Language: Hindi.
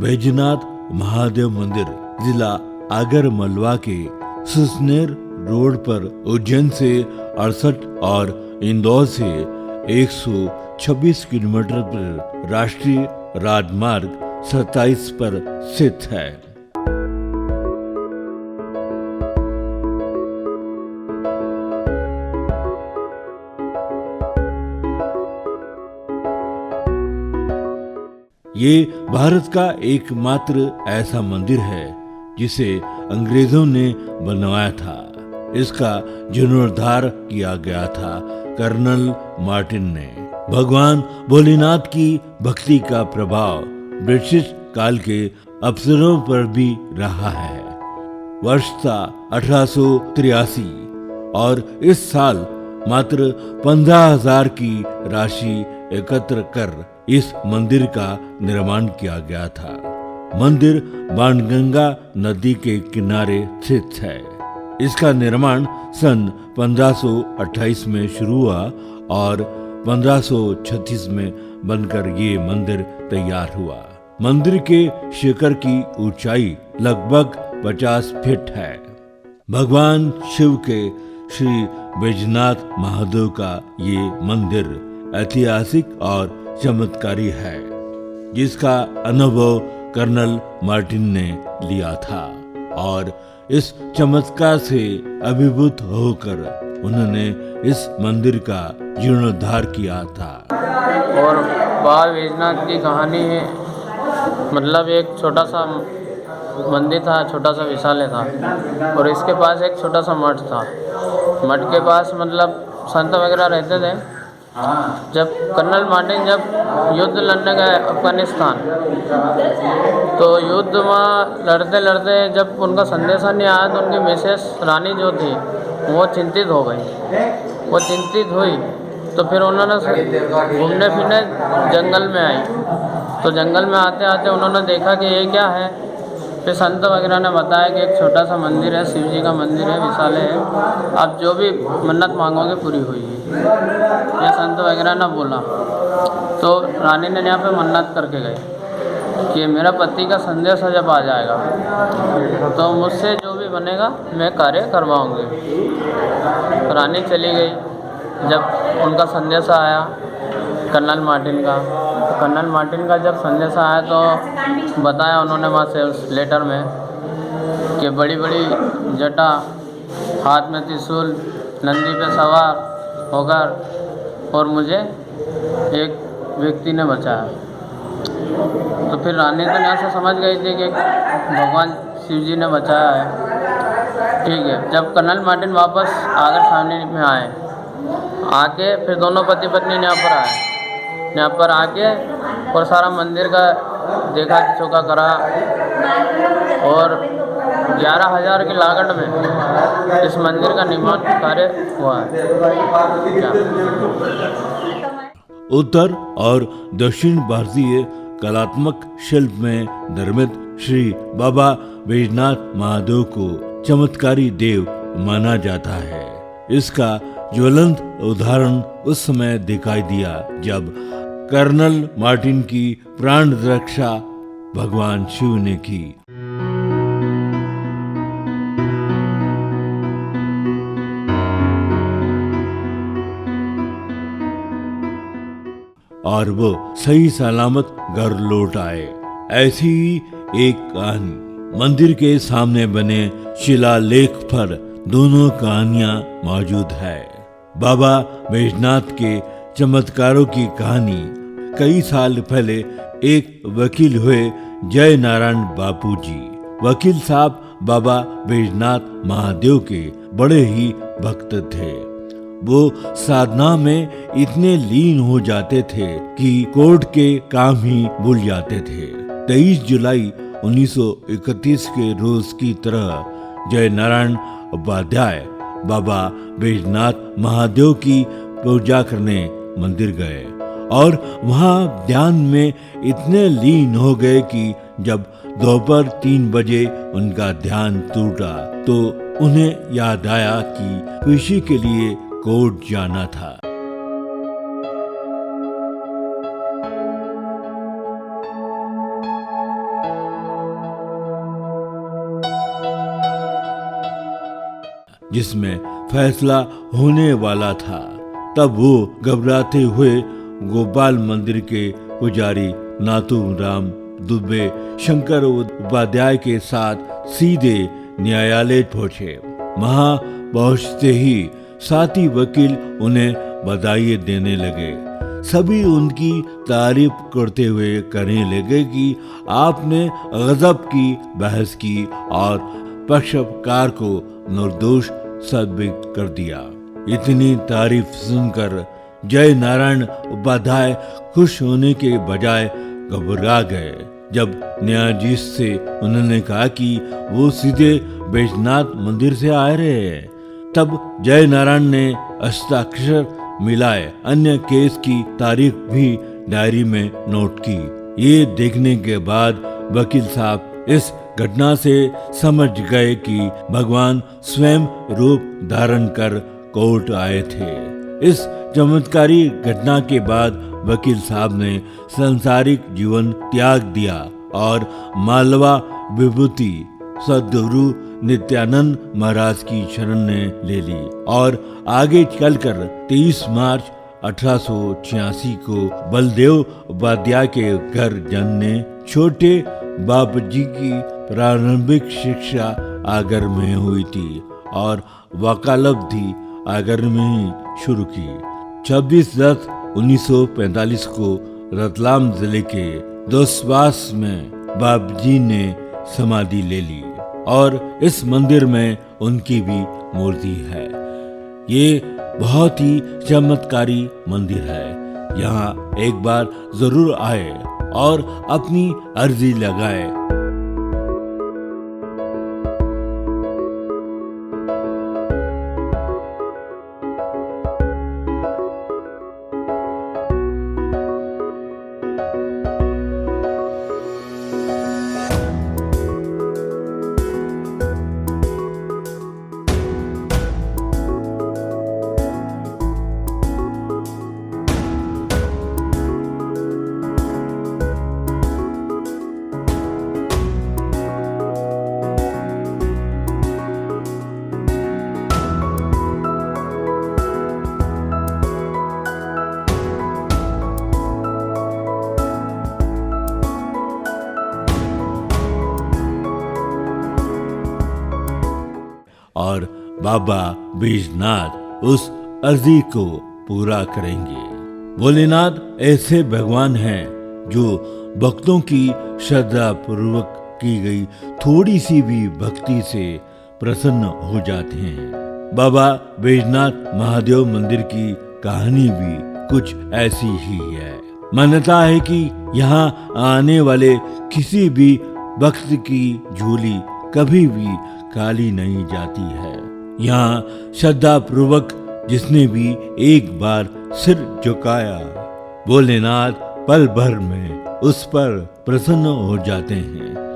बैजनाथ महादेव मंदिर जिला आगरमालवा के सुसनेर रोड पर उज्जैन से 68 और इंदौर से 126 किलोमीटर पर राष्ट्रीय राजमार्ग 27 पर स्थित है। ये भारत का एकमात्र ऐसा मंदिर है जिसे अंग्रेजों ने बनवाया था। इसका जीर्णोद्धार किया गया था कर्नल मार्टिन ने। भगवान भोलेनाथ की भक्ति का प्रभाव ब्रिटिश काल के अफसरों पर भी रहा है। वर्ष था 1883 और इस साल मात्र 15,000 की राशि एकत्र कर इस मंदिर का निर्माण किया गया था। मंदिर बाणगंगा नदी के किनारे स्थित है। इसका निर्माण सन 1528 में शुरू हुआ और 1536 में बनकर ये मंदिर तैयार हुआ। मंदिर के शिखर की ऊंचाई लगभग 50 फीट है। भगवान शिव के श्री बैजनाथ महादेव का ये मंदिर ऐतिहासिक और चमत्कारी है, जिसका अनुभव कर्नल मार्टिन ने लिया था और इस चमत्कार से अभिभूत होकर उन्होंने इस मंदिर का जीर्णोद्धार किया था। और बाबा बैजनाथ की कहानी है, मतलब एक छोटा सा मंदिर था, छोटा सा विशाल था और इसके पास एक छोटा सा मठ था। मठ के पास मतलब संत वगैरह रहते थे। जब कर्नल मार्टिन जब युद्ध लड़ने गए अफगानिस्तान, तो युद्ध में लड़ते लड़ते जब उनका संदेशा नहीं आया तो उनकी मिसेस रानी जो थी वो चिंतित हो गई। वो चिंतित हुई तो फिर उन्होंने घूमने फिरने जंगल में आई। तो जंगल में आते आते उन्होंने देखा कि ये क्या है। फिर संत वगैरह ने बताया कि एक छोटा सा मंदिर है, शिव जी का मंदिर है, विशाल है, आप जो भी मन्नत मांगोगे पूरी हुई है, ये संत वगैरह ने बोला। तो रानी ने यहाँ पे मन्नत करके गई कि मेरा पति का संदेश जब आ जाएगा तो मुझसे जो भी बनेगा मैं कार्य करवाऊँगी। रानी चली गई। जब उनका संदेश आया कर्नल मार्टिन का, तो कर्नल मार्टिन का जब संदेश आया तो बताया उन्होंने वहाँ से उस लेटर में कि बड़ी बड़ी जटा, हाथ में त्रिशूल, नंदी पे सवार होकर और मुझे एक व्यक्ति ने बचाया। तो फिर रानी तो यहाँ से समझ गई थी कि भगवान शिव जी ने बचाया है। ठीक है। जब कर्नल मार्टिन वापस आगर सामने में आए, आके फिर दोनों पति पत्नी यहाँ पर आए। यहाँ पर आके और सारा मंदिर का देखा चौका करा और 11,000 की लागत में इस मंदिर का निर्माण कार्य हुआ है। उत्तर और दक्षिण भारतीय कलात्मक शिल्प में निर्मित श्री बाबा बैजनाथ महादेव को चमत्कारी देव माना जाता है। इसका ज्वलंत उदाहरण उस समय दिखाई दिया जब कर्नल मार्टिन की प्राण रक्षा भगवान शिव ने की और वो सही सलामत घर लौट आए। ऐसी ही एक कहानी मंदिर के सामने बने शिलालेख पर दोनों कहानियां मौजूद है। बाबा बैजनाथ के चमत्कारों की कहानी कई साल पहले एक वकील हुए जय नारायण बापू जी। वकील साहब बाबा बैजनाथ महादेव के बड़े ही भक्त थे। वो साधना में इतने लीन हो जाते थे कि कोर्ट के काम ही भूल जाते थे। 23 जुलाई 1931 के रोज की तरह जय नारायण उपाध्याय बाबा बैजनाथ महादेव की पूजा करने मंदिर गए और वहां ध्यान में इतने लीन हो गए कि जब दोपहर 3 बजे उनका ध्यान टूटा तो उन्हें याद आया कि कृषि के लिए कोर्ट जाना था। जिसमें फैसला होने वाला था। तब वो घबराते हुए गोपाल मंदिर के पुजारी नाथूराम दुबे शंकर उपाध्याय के साथ सीधे न्यायालय पहुंचे। वहां पहुंचते ही साथी वकील उन्हें बधाई देने लगे। सभी उनकी तारीफ करते हुए कहने लगे कि आपने गजब की बहस की और पक्षकार को निर्दोष साबित कर दिया। इतनी तारीफ सुनकर जय नारायण उपाध्याय खुश होने के बजाय घबरा गए। जब न्यायाधीश से उन्होंने कहा कि वो सीधे बैजनाथ मंदिर से आ रहे हैं, तब जय नारायण ने हस्ताक्षर मिलाए अन्य केस की तारीख भी डायरी में नोट की। ये देखने के बाद वकील साहब इस घटना से समझ गए कि भगवान स्वयं रूप धारण कर कोर्ट आए थे। इस चमत्कारी घटना के बाद वकील साहब ने सांसारिक जीवन त्याग दिया और मालवा विभूति सद्गुरु नित्यानंद महाराज की शरण ने ले ली और आगे चलकर 23 मार्च 1886 को बलदेव उपाध्याय के घर जन्मे छोटे बाप जी की प्रारंभिक शिक्षा आगर में हुई थी और वकालत भी आगर में ही शुरू की। 26/10/1945 को रतलाम जिले के दोसवास में बाप जी ने समाधि ले ली और इस मंदिर में उनकी भी मूर्ति है। ये बहुत ही चमत्कारी मंदिर है। यहाँ एक बार जरूर आए और अपनी अर्जी लगाए। और बाबा बैजनाथ उस अर्जी को पूरा करेंगे। भोलेनाथ ऐसे भगवान हैं जो भक्तों की श्रद्धा पूर्वक की गई थोड़ी सी भी भक्ति से प्रसन्न हो जाते हैं। बाबा बैजनाथ महादेव मंदिर की कहानी भी कुछ ऐसी ही है। मान्यता है कि यहाँ आने वाले किसी भी भक्त की झोली कभी भी खाली नहीं जाती है। यहाँ श्रद्धा पूर्वक जिसने भी एक बार सिर झुकाया, भोलेनाथ पल भर में उस पर प्रसन्न हो जाते हैं।